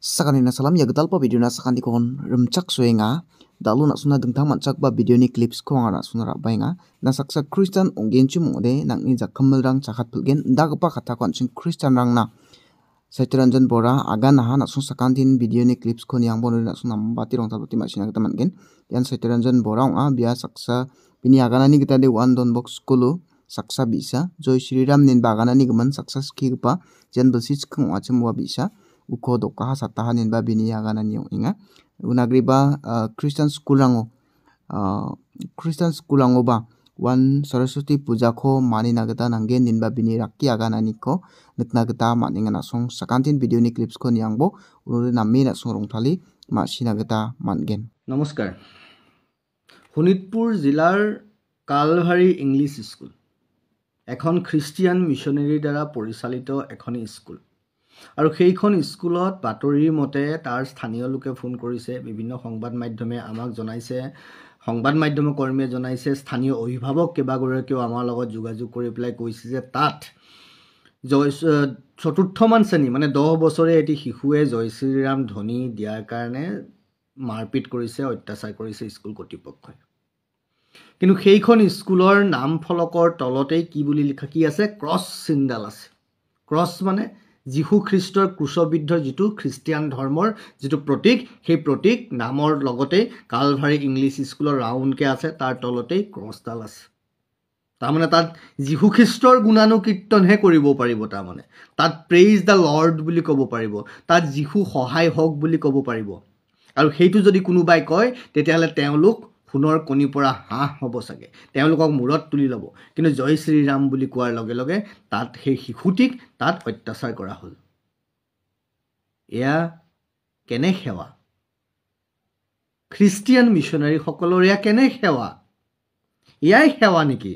Sakani na salam yagdal pa video na sakani kon rumchak suenga dalu nak suna dengtang manchak ba video ni clips ko nga suna rabainga na saksa Christian onggenchu mode nangni jakhammel rang chakat pulgen ndagpa kata konsin Christian rang na Saitranjan Bora aga naha nak sung sakantin video ni clips ko yang bono nak sung nambati rong tabati masina kita mangen yan Saitranjan Bora ong bia saksa bini aga nani kita de one don box kulu saksa bisa Joy Sri Ram nin bagana ni geman saksa skigpa jan belsis kung achemwa bisa uko doka satahanin ba bini aganan yung inga unagriba Christian school rango ba wan Saraswati puja ko mani nagata nanggen ninba bini rakki aganani ko niknagata maninga nasong sakantin video ni clips ko niyangbo unuri nami nasong rongthali masi nagata mangen নমস্কাৰ শোণিতপুৰ জিলাৰ Calvary English school এখন Christian মিছনেৰীৰ দ্বাৰা পৰিচালিত এখন school আৰু সেইখন স্কুলত বাতৰিৰ মতে তাৰ স্থানীয় লোকে ফোন কৰিছে বিভিন্ন সংবাদ মাধ্যমে আমাক জনাইছে সংবাদ মাধ্যমৰ কৰ্মীয়ে জনাইছে স্থানীয় অভিভাৱক কেইবাগৰাকীও আমাৰ লগত যোগাযোগ কৰি পেলাই কৈছে যে তাত চতুৰ্থমান শ্ৰেণী মানে 10 বছৰে এটি শিশুৱে জয় শ্ৰীৰাম ধ্বনি দিয়াৰ কাৰণে মাৰপিট কৰিছে অত্যাচাৰ কৰিছে স্কুল কৰ্তৃপক্ষই কিন্তু সেইখন স্কুলৰ নাম ফলকৰ তলতেই কি বুলি লিখা কি আছে ক্ৰছ চিহ্নডাল আছে ক্ৰছ মানে যীশু খ্ৰীষ্টৰ ক্ৰুচবিদ্ধৰ যিটো খ্ৰীষ্টিয়ান ধৰ্মৰ যিটো প্ৰতীক সেই প্ৰতীক নামৰ লগতে কালভাৰী ইংলিছ স্কুলৰ ৰাউণ্ডকে আছে তাৰ তলতেই ক্ৰছডাল আছে তাৰমানে তাত যীশু খ্ৰীষ্টৰ গুণানুকীৰ্তনহে কৰিব পাৰিব তাৰমানে তাত প্ৰেইজ দ্য লৰ্ড বুলি ক'ব পাৰিব তাত যীশু সহায় হওক বুলি ক'ব পাৰিব আৰু সেইটো যদি কোনোবাই কয় তেতিয়াহ'লে তেওঁলোক সোণৰ কণী পৰা হাঁহ হ'ব চাগে তেওঁলোকক মূৰত তুলি ল'ব কিন্তু জয় শ্ৰীৰাম বুলি কোৱাৰ লগে লগে তাত সেই শিশুটিক তাত অত্যাচাৰ কৰা হ'ল এয়া কেনে সেৱা খ্ৰীষ্টিয়ান মিছনাৰীসকলৰ এয়া কেনে সেৱা এয়াই সেৱা নেকি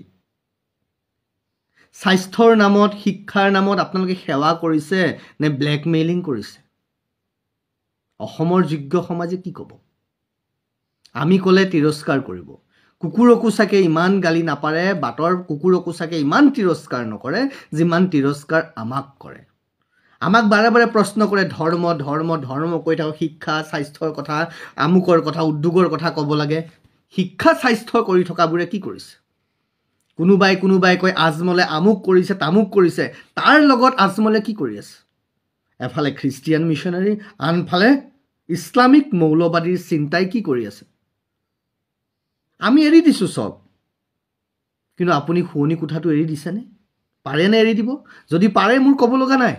স্বাস্থ্যৰ নামত শিক্ষাৰ নামত আপোনালোকে সেৱা কৰিছে নে ব্লেকমেইলিং কৰিছে অসমৰ যোগ্য সমাজে কি ক'ব আমি ক'লে তিৰস্কাৰ কৰিব কুকুৰকো চাকে ইমান গালি নাপাৰে বাটৰ কুকুৰকো চাকে ইমান তিৰস্কাৰ নকৰে যিমান তিৰস্কাৰ আমাক কৰে আমাক বাৰে বাৰে প্ৰশ্ন কৰে ধৰ্ম ধৰ্ম ধৰ্ম কৈ থাকক শিক্ষা স্বাস্থ্যৰ কথা আমুকৰ কথা উদ্যোগৰ কথা ক'ব লাগে শিক্ষা স্বাস্থ্য কৰি থকাবোৰে কি কৰিছে কোনোবাই কয় আজমলে আমুক কৰিছে তামুক কৰিছে তাৰ লগত আজমলে কি কৰি আছে এফালে খ্ৰীষ্টিয়ান মিছনাৰী আনফালে ইছলামিক মৌলবাদীৰ চিন্তাই কি কৰি আছে আমি এৰি দিছোঁ সব কিন্তু আপুনি শুৱনি কোঠাটো এৰি দিছেনে পাৰেনে এৰি দিব যদি পাৰে মোৰ ক'ব লগা নাই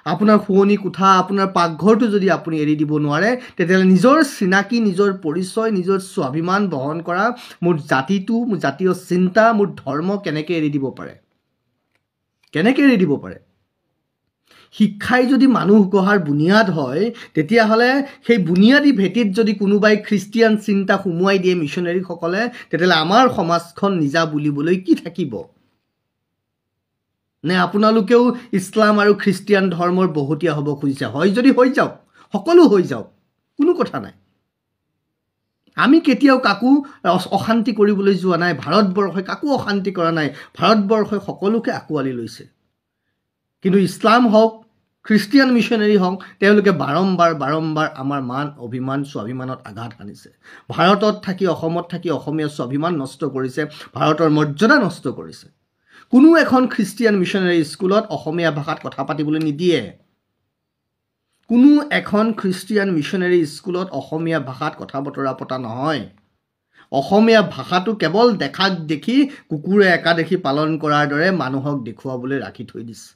আপোনাৰ শুৱনি কোঠা আপোনাৰ পাকঘৰটো যদি আপুনি এৰি দিব নোৱাৰে তেতিয়াহ'লে নিজৰ চিনাকি নিজৰ পৰিচয় নিজৰ স্বাভিমান বহন কৰা মোৰ জাতিটো মোৰ জাতীয় চিন্তা মোৰ ধৰ্ম কেনেকৈ এৰি দিব পাৰে শিক্ষাই যদি মানুহ গঢ়াৰ বুনিয়াদ হয় তেতিয়াহ'লে সেই বুনিয়াদী ভেটিত যদি কোনোবাই খ্ৰীষ্টিয়ান চিন্তা সুমুৱাই দিয়ে মিছনেৰীসকলে তেতিয়াহ'লে আমাৰ সমাজখন নিজা বুলিবলৈ কি থাকিব নে আপোনালোকেও ইছলাম আৰু খ্ৰীষ্টিয়ান ধৰ্মৰ বহতীয়া হ'ব খুজিছে হয় যদি হৈ যাওক সকলো হৈ যাওক কোনো কথা নাই আমি কেতিয়াও কাকো অশান্তি কৰিবলৈ যোৱা নাই ভাৰতবৰ্ষই কাকো অশান্তি কৰা নাই ভাৰতবৰ্ষই সকলোকে আঁকোৱালি লৈছে কিন্তু ইছলাম হওক খ্ৰীষ্টিয়ান মিছনেৰী হওক তেওঁলোকে বাৰম্বাৰ আমাৰ মান অভিমান স্বাভিমানত আঘাত আনিছে ভাৰতত থাকি অসমত থাকি অসমীয়া স্বাভিমান নষ্ট কৰিছে ভাৰতৰ মৰ্যাদা নষ্ট কৰিছে কোনো এখন খ্ৰীষ্টিয়ান মিছনেৰী স্কুলত অসমীয়া ভাষাত কথা পাতিবলৈ নিদিয়ে কোনো এখন খ্ৰীষ্টিয়ান মিছনেৰী স্কুলত অসমীয়া ভাষাত কথা বতৰা পতা নহয় অসমীয়া ভাষাটো কেৱল দেখাক দেখি কুকুৰে একাদেশী পালন কৰাৰ দৰে মানুহক দেখুৱাবলৈ ৰাখি থৈ দিছে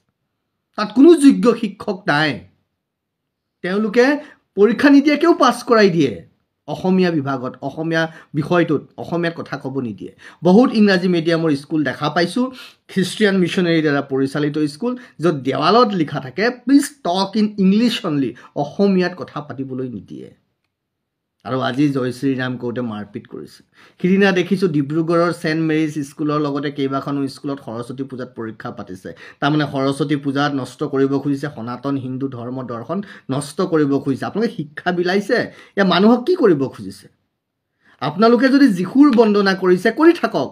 তাত কোনো যোগ্য শিক্ষক নাই তেওঁলোকে পৰীক্ষা নিদিয়াকেও পাছ কৰাই দিয়ে অসমীয়া বিভাগত অসমীয়া বিষয়টোত অসমীয়াত কথা ক'ব নিদিয়ে বহুত ইংৰাজী মিডিয়ামৰ স্কুল দেখা পাইছোঁ খ্ৰীষ্টিয়ান মিছনেৰীৰ দ্বাৰা পৰিচালিত স্কুল য'ত দেৱালত লিখা থাকে please talk in English only অসমীয়াত কথা পাতিবলৈ নিদিয়ে আৰু আজি জয় শ্ৰীৰাম কওঁতে মাৰপিট কৰিছে সিদিনা দেখিছোঁ ডিব্ৰুগড়ৰ চেণ্ট মেৰিজ স্কুলৰ লগতে কেইবাখনো স্কুলত সৰস্বতী পূজাত পৰীক্ষা পাতিছে তাৰমানে সৰস্বতী পূজাত নষ্ট কৰিব খুজিছে সনাতন হিন্দু ধৰ্ম দৰ্শন নষ্ট কৰিব খুজিছে আপোনালোকে শিক্ষা বিলাইছে এয়া মানুহক কি কৰিব খুজিছে আপোনালোকে যদি যীশুৰ বন্দনা কৰিছে কৰি থাকক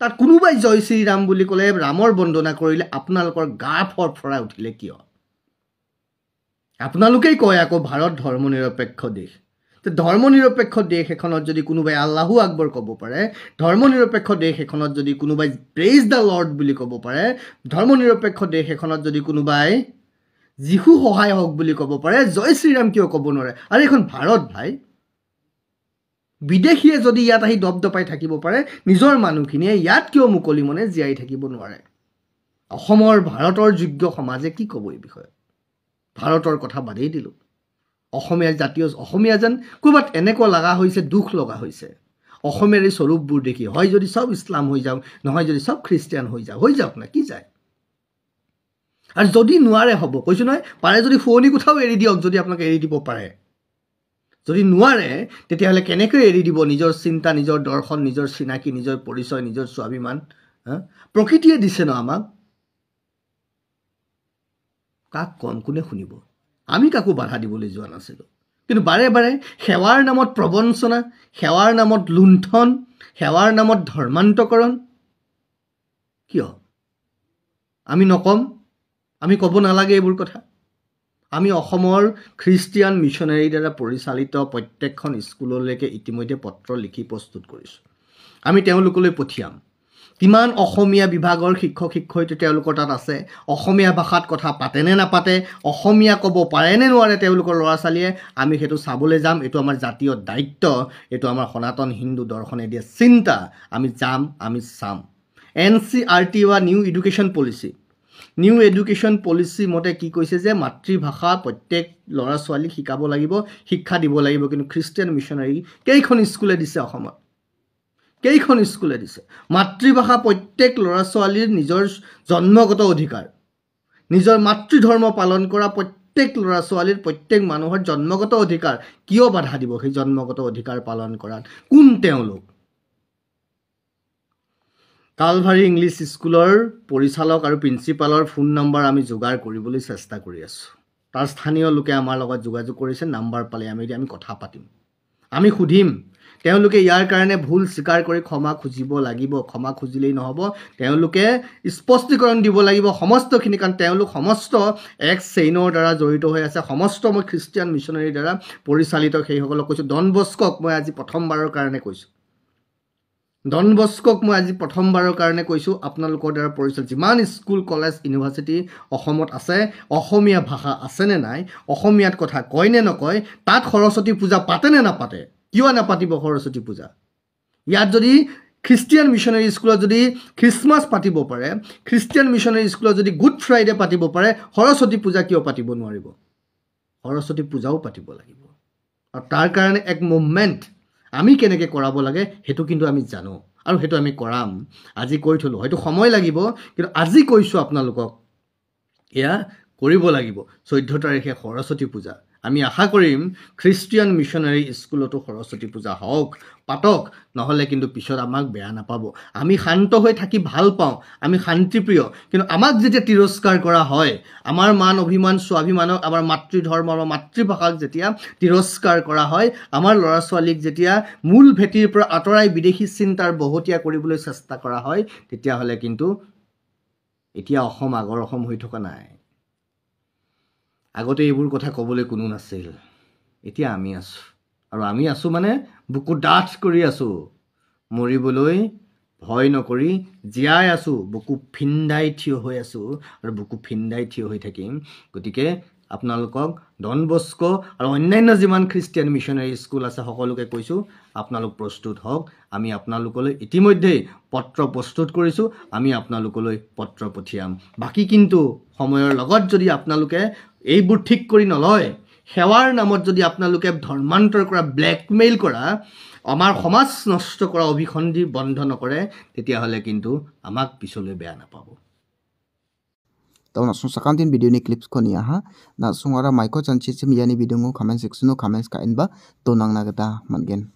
তাত কোনোবাই জয় শ্ৰীৰাম বুলি ক'লে ৰামৰ বন্দনা কৰিলে আপোনালোকৰ গা ফৰফৰাই উঠিলে কিয় আপোনালোকেই কয় আকৌ ভাৰত ধৰ্মনিৰপেক্ষ দেশ। ধৰ্মনিৰপেক্ষ দেশ এখনত যদি কোনোবাই আল্লাহু আকবৰ ক'ব পাৰে, ধৰ্মনিৰপেক্ষ দেশ এখনত যদি কোনোবাই প্ৰেইজ দ্য লৰ্ড বুলি ক'ব পাৰে, ধৰ্মনিৰপেক্ষ দেশ এখনত যদি কোনোবাই যীশু সহায় হওক বুলি ক'ব পাৰে, জয় শ্ৰীৰাম কিয় ক'ব নোৱাৰে? আৰু এখন ভাৰত ভাই, বিদেশীয়ে যদি ইয়াত আহি দপদপাই থাকিব পাৰে, নিজৰ মানুহখিনিয়ে ইয়াত কিয় মুকলি মনে জীয়াই থাকিব নোৱাৰে? অসমৰ ভাৰতৰ যোগ্য সমাজে কি ক'ব এই বিষয়ে? ভাৰতৰ কথা বাদেই দিলোঁ, অসমীয়া যেন ক'ৰবাত এনেকুৱা লগা হৈছে, দুখ লগা হৈছে অসমীয়াৰ এই স্বৰূপবোৰ দেখি। হয় যদি চব ইছলাম হৈ যাওক, নহয় যদি চব খ্ৰীষ্টিয়ান হৈ যাওক না, কি যায়? আৰু যদি নোৱাৰে হ'ব, কৈছোঁ নহয়, পাৰে যদি শুৱনি কোঠাও এৰি দিয়ক, যদি আপোনালোকে এৰি দিব পাৰে। যদি নোৱাৰে তেতিয়াহ'লে কেনেকৈ এৰি দিব নিজৰ চিন্তা, নিজৰ দৰ্শন, নিজৰ চিনাকি, নিজৰ পৰিচয়, নিজৰ স্বাভিমান? প্ৰকৃতিয়ে দিছে ন আমাক, কাক কম, কোনে শুনিব? আমি কাকো বাধা দিবলৈ যোৱা নাছিলোঁ। কিন্তু বাৰে বাৰে সেৱাৰ নামত প্ৰবঞ্চনা, সেৱাৰ নামত লুণ্ঠন, সেৱাৰ নামত ধৰ্মান্তকৰণ কিয়? আমি নকম, আমি ক'ব নালাগে এইবোৰ কথা? আমি অসমৰ খ্ৰীষ্টিয়ান মিছনাৰীৰ দ্বাৰা পৰিচালিত প্ৰত্যেকখন স্কুললৈকে ইতিমধ্যে পত্ৰ লিখি প্ৰস্তুত কৰিছোঁ। আমি তেওঁলোকলৈ পঠিয়াম। কিমান অসমীয়া বিভাগৰ শিক্ষক শিক্ষয়িত্ৰী তেওঁলোকৰ তাত আছে, অসমীয়া ভাষাত কথা পাতেনে নাপাতে, অসমীয়া ক'ব পাৰেনে নোৱাৰে তেওঁলোকৰ ল'ৰা ছোৱালীয়ে, আমি সেইটো চাবলৈ যাম। এইটো আমাৰ জাতীয় দায়িত্ব, এইটো আমাৰ সনাতন হিন্দু দৰ্শনে দিয়া চিন্তা। আমি যাম, আমি চাম। NCERT বা নিউ এডুকেশ্যন পলিচি মতে কি কৈছে যে মাতৃভাষা প্ৰত্যেক ল'ৰা ছোৱালীক শিকাব লাগিব, শিক্ষা দিব লাগিব। কিন্তু খ্ৰীষ্টিয়ান মিছনাৰী কেইখন স্কুলে দিছে অসমত? কেইখন স্কুলে দিছে? মাতৃভাষা প্ৰত্যেক ল'ৰা ছোৱালীৰ নিজৰ জন্মগত অধিকাৰ, নিজৰ মাতৃধৰ্ম পালন কৰা প্ৰত্যেক ল'ৰা ছোৱালীৰ, প্ৰত্যেক মানুহৰ জন্মগত অধিকাৰ। কিয় বাধা দিব সেই জন্মগত অধিকাৰ পালন কৰাত? কোন তেওঁলোক? কালভাৰী ইংলিছ স্কুলৰ পৰিচালক আৰু প্ৰিন্সিপালৰ ফোন নম্বৰ আমি যোগাৰ কৰিবলৈ চেষ্টা কৰি আছোঁ। তাৰ স্থানীয় লোকে আমাৰ লগত যোগাযোগ কৰিছে। নাম্বাৰ পালে আমি কথা পাতিম, আমি সুধিম। তেওঁলোকে ইয়াৰ কাৰণে ভুল স্বীকাৰ কৰি ক্ষমা খুজিব লাগিব। ক্ষমা খুজিলেই নহ'ব, তেওঁলোকে স্পষ্টীকৰণ দিব লাগিব সমস্তখিনি। কাৰণ তেওঁলোক সমস্ত এক চেইনৰ দ্বাৰা জড়িত হৈ আছে, সমস্ত মই খ্ৰীষ্টিয়ান মিছনাৰীৰ দ্বাৰা পৰিচালিত। সেইসকলক কৈছোঁ, ডন বস্কক মই আজি প্ৰথমবাৰৰ কাৰণে কৈছোঁ, আপোনালোকৰ দ্বাৰা পৰিচালিত যিমান স্কুল, কলেজ, ইউনিভাৰ্চিটি অসমত আছে, অসমীয়া ভাষা আছেনে নাই, অসমীয়াত কথা কয়নে নকয়, তাত সৰস্বতী পূজা পাতেনে নাপাতে? কিয় নাপাতিব সৰস্বতী পূজা? ইয়াত যদি খ্ৰীষ্টিয়ান মিছনাৰী স্কুলত যদি খ্ৰীষ্টমাছ পাতিব পাৰে, খ্ৰীষ্টিয়ান মিছনাৰী স্কুলত যদি গুড ফ্ৰাইডে পাতিব পাৰে, সৰস্বতী পূজা কিয় পাতিব নোৱাৰিব? সৰস্বতী পূজাও পাতিব লাগিব। আৰু তাৰ কাৰণে এক মুভমেণ্ট আমি কেনেকৈ কৰাব লাগে সেইটো কিন্তু আমি জানো, আৰু সেইটো আমি কৰাম। আজি কৈ থলোঁ, হয়তো সময় লাগিব, কিন্তু আজি কৈছোঁ আপোনালোকক, এয়া কৰিব লাগিব। 14 তাৰিখে সৰস্বতী পূজা। আমি আশা কৰিম খ্ৰীষ্টিয়ান মিছনাৰী স্কুলতো সৰস্বতী পূজা হওক, পাতক। নহ'লে কিন্তু পিছত আমাক বেয়া নাপাব। আমি শান্ত হৈ থাকি ভাল পাওঁ, আমি শান্তিপ্ৰিয়। কিন্তু আমাক যেতিয়া তিৰস্কাৰ কৰা হয়, আমাৰ মান অভিমান স্বাভিমানক, আমাৰ মাতৃধৰ্ম বা মাতৃভাষাক যেতিয়া তিৰস্কাৰ কৰা হয়, আমাৰ ল'ৰা ছোৱালীক যেতিয়া মূল ভেটিৰ পৰা আঁতৰাই বিদেশী চিন্তাৰ বহতীয়া কৰিবলৈ চেষ্টা কৰা হয়, তেতিয়াহ'লে কিন্তু এতিয়া অসম আগৰ অসম হৈ থকা নাই। আগতে এইবোৰ কথা ক'বলৈ কোনো নাছিল, এতিয়া আমি আছোঁ। আৰু আমি আছোঁ মানে বুকু ডাঠ কৰি আছোঁ, মৰিবলৈ ভয় নকৰি জীয়াই আছোঁ, বুকু ফিন্দাই থিয় হৈ আছোঁ, আৰু বুকু ফিন্দাই থিয় হৈ থাকিম। গতিকে আপোনালোকক ডন বস্ক আৰু অন্যান্য যিমান খ্ৰীষ্টিয়ান মিছনাৰী স্কুল আছে সকলোকে কৈছোঁ, আপোনালোক প্ৰস্তুত হওক। আমি আপোনালোকলৈ ইতিমধ্যেই পত্ৰ প্ৰস্তুত কৰিছোঁ, আমি আপোনালোকলৈ পত্ৰ পঠিয়াম। বাকী কিন্তু সময়ৰ লগত যদি আপোনালোকে এইবোৰ ঠিক কৰি নলয়, সেৱাৰ নামত যদি আপোনালোকে ধৰ্মান্তৰ কৰা, ব্লেকমেইল কৰা, আমাৰ সমাজ নষ্ট কৰা অভিসন্ধি বন্ধ নকৰে, তেতিয়াহ'লে কিন্তু আমাক পিছলৈ বেয়া নাপাব। Tahu nak sung sakantin video ni clips ko niya ha. Na sung ara maiko chan chichim yani video ngo comment section no comments ka inba tonang na kita mangen.